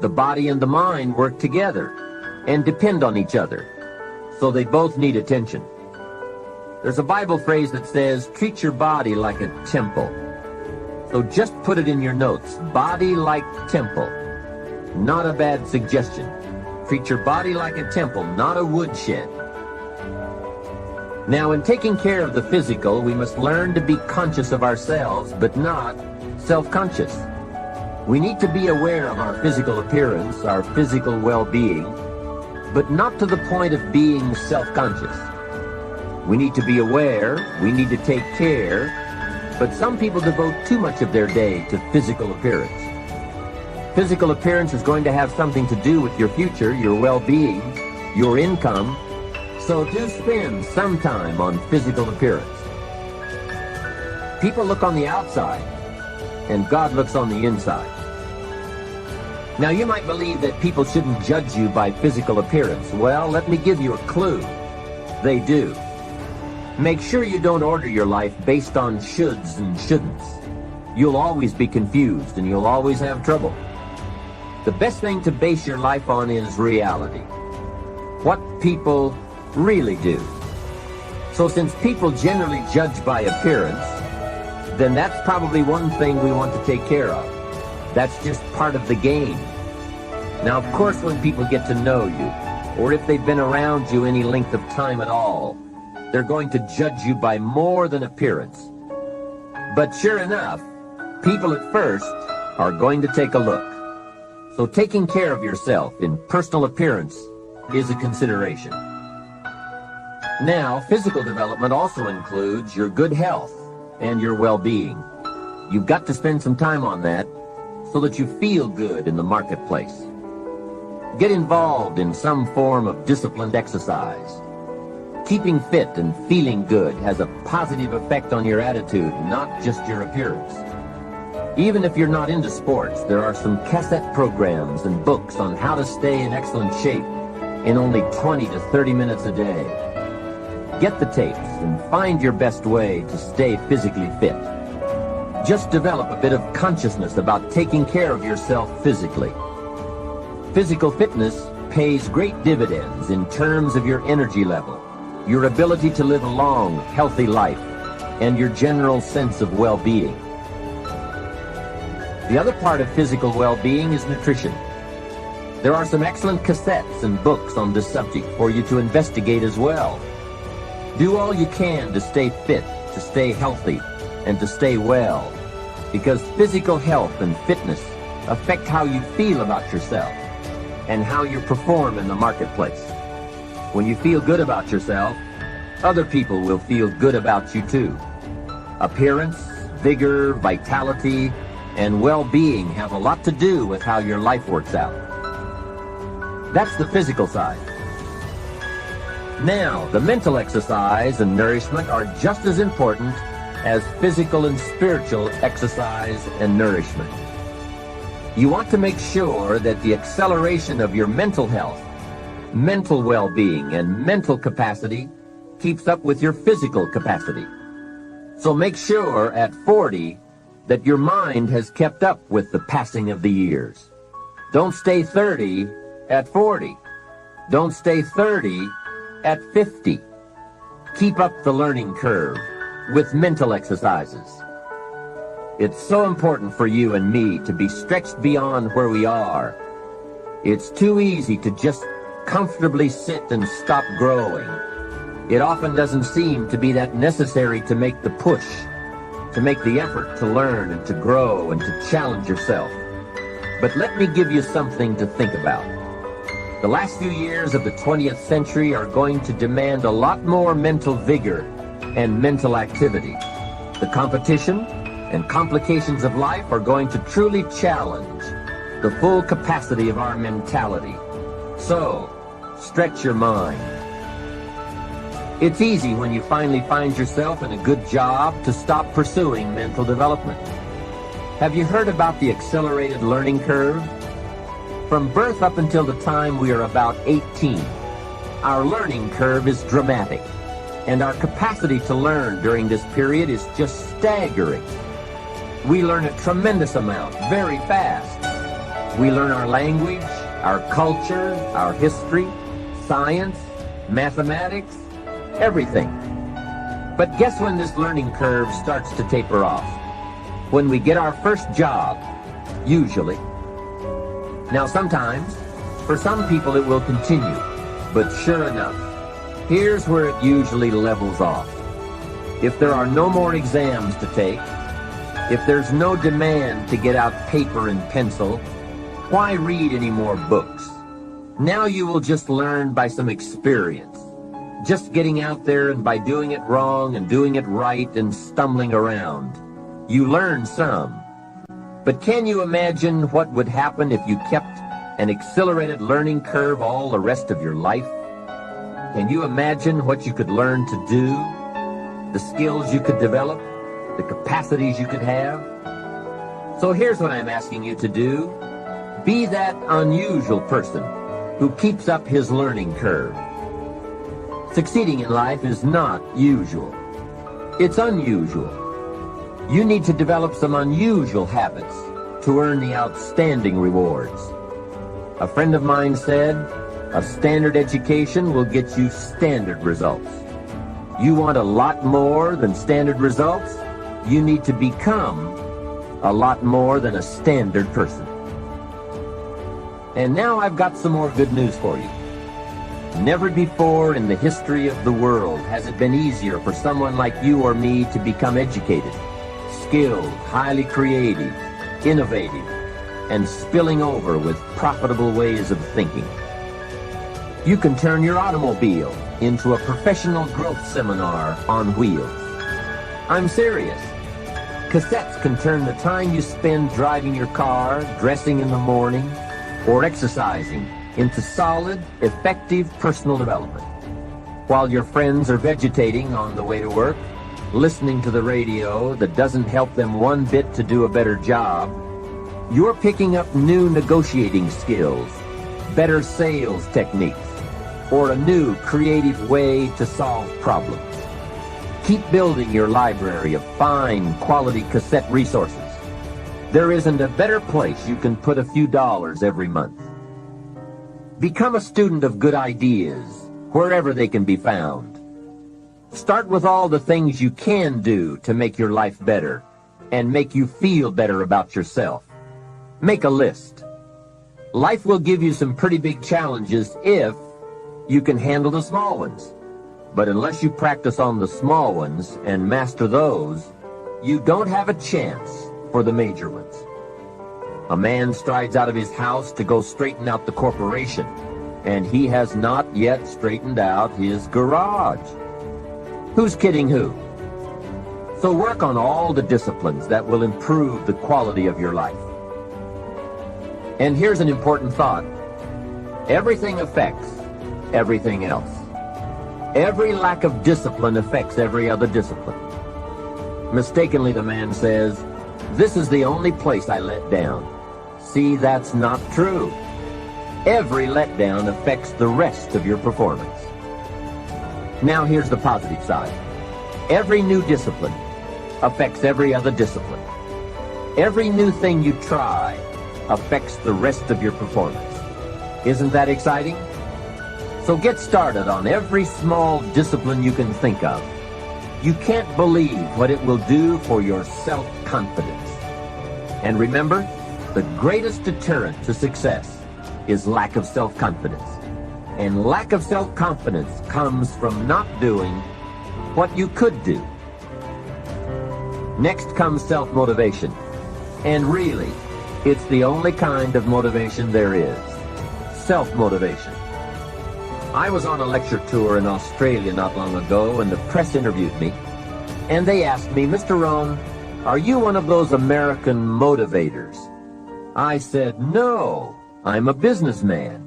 The body and the mind work together and depend on each other, so they both need attention. There's a Bible phrase that says, treat your body like a temple. So just put it in your notes, body like temple. Not a bad suggestion. Treat your body like a temple, not a woodshed. Now, in taking care of the physical, we must learn to be conscious of ourselves, but not self-conscious. We need to be aware of our physical appearance, our physical well-being, but not to the point of being self-conscious. We need to be aware, we need to take care, but some people devote too much of their day to physical appearance. Physical appearance is going to have something to do with your future, your well-being, your income, so do spend some time on physical appearance. People look on the outside, and God looks on the inside. Now, you might believe that people shouldn't judge you by physical appearance. Well, let me give you a clue. They do. Make sure you don't order your life based on shoulds and shouldn'ts. You'll always be confused, and you'll always have trouble. The best thing to base your life on is reality. What people really do. So since people generally judge by appearance, then that's probably one thing we want to take care of. That's just part of the game. Now, of course, when people get to know you, or if they've been around you any length of time at all, they're going to judge you by more than appearance. But sure enough, people at first are going to take a look. So taking care of yourself in personal appearance is a consideration. Now, physical development also includes your good health and your well-being. You've got to spend some time on that so that you feel good in the marketplace. Get involved in some form of disciplined exercise. Keeping fit and feeling good has a positive effect on your attitude, not just your appearance. Even if you're not into sports, there are some cassette programs and books on how to stay in excellent shape in only 20 to 30 minutes a day. Get the tapes and find your best way to stay physically fit. Just develop a bit of consciousness about taking care of yourself physically. Physical fitness pays great dividends in terms of your energy level, your ability to live a long, healthy life, and your general sense of well-being. The other part of physical well-being is nutrition. There are some excellent cassettes and books on this subject for you to investigate as well. Do all you can to stay fit, to stay healthy, and to stay well, because physical health and fitness affect how you feel about yourself and how you perform in the marketplace. When you feel good about yourself, other people will feel good about you too. Appearance, vigor, vitality, and well-being have a lot to do with how your life works out. That's the physical side. Now, the mental exercise and nourishment are just as important as physical and spiritual exercise and nourishment. You want to make sure that the acceleration of your mental health, mental well-being, and mental capacity keeps up with your physical capacity. So make sure at 40 that your mind has kept up with the passing of the years. Don't stay 30 at 40. Don't stay 30 at 50. Keep up the learning curve with mental exercises. It's so important for you and me to be stretched beyond where we are. It's too easy to just comfortably sit and stop growing. It often doesn't seem to be that necessary to make the push, to make the effort to learn and to grow and to challenge yourself. But let me give you something to think about. The last few years of the 20th century are going to demand a lot more mental vigor and mental activity. The competition and complications of life are going to truly challenge the full capacity of our mentality. So, stretch your mind. It's easy when you finally find yourself in a good job to stop pursuing mental development. Have you heard about the accelerated learning curve? From birth up until the time we are about 18, our learning curve is dramatic, and our capacity to learn during this period is just staggering. We learn a tremendous amount, very fast. We learn our language, our culture, our history, science, mathematics, everything. But guess when this learning curve starts to taper off? When we get our first job, usually. Now sometimes, for some people it will continue, but sure enough, here's where it usually levels off. If there are no more exams to take, if there's no demand to get out paper and pencil, why read any more books? Now you will just learn by some experience. Just getting out there and by doing it wrong and doing it right and stumbling around. You learn some. But can you imagine what would happen if you kept an accelerated learning curve all the rest of your life? Can you imagine what you could learn to do? The skills you could develop? The capacities you could have? So here's what I'm asking you to do. Be that unusual person who keeps up his learning curve. Succeeding in life is not usual. It's unusual. You need to develop some unusual habits to earn the outstanding rewards. A friend of mine said, a standard education will get you standard results. You want a lot more than standard results? You need to become a lot more than a standard person. And now I've got some more good news for you. Never before in the history of the world has it been easier for someone like you or me to become educated, skilled, highly creative, innovative, and spilling over with profitable ways of thinking. You can turn your automobile into a professional growth seminar on wheels. I'm serious. Cassettes can turn the time you spend driving your car, dressing in the morning, or exercising into solid, effective personal development. While your friends are vegetating on the way to work, listening to the radio that doesn't help them one bit to do a better job, you're picking up new negotiating skills, better sales techniques, or a new creative way to solve problems. Keep building your library of fine, quality cassette resources. There isn't a better place you can put a few dollars every month. Become a student of good ideas, wherever they can be found. Start with all the things you can do to make your life better and make you feel better about yourself. Make a list. Life will give you some pretty big challenges if you can handle the small ones. But unless you practice on the small ones and master those, you don't have a chance for the major ones. A man strides out of his house to go straighten out the corporation, and he has not yet straightened out his garage. Who's kidding who? So work on all the disciplines that will improve the quality of your life. And here's an important thought. Everything affects everything else. Every lack of discipline affects every other discipline. Mistakenly, the man says, "This is the only place I let down." See, that's not true. Every letdown affects the rest of your performance. Now here's the positive side. Every new discipline affects every other discipline. Every new thing you try affects the rest of your performance. Isn't that exciting? So get started on every small discipline you can think of. You can't believe what it will do for your self-confidence. And remember, the greatest deterrent to success is lack of self-confidence. And lack of self-confidence comes from not doing what you could do. Next comes self-motivation. And really, it's the only kind of motivation there is. Self-motivation. I was on a lecture tour in Australia not long ago, and the press interviewed me. And they asked me, "Mr. Rohn, are you one of those American motivators?" I said, "No, I'm a businessman."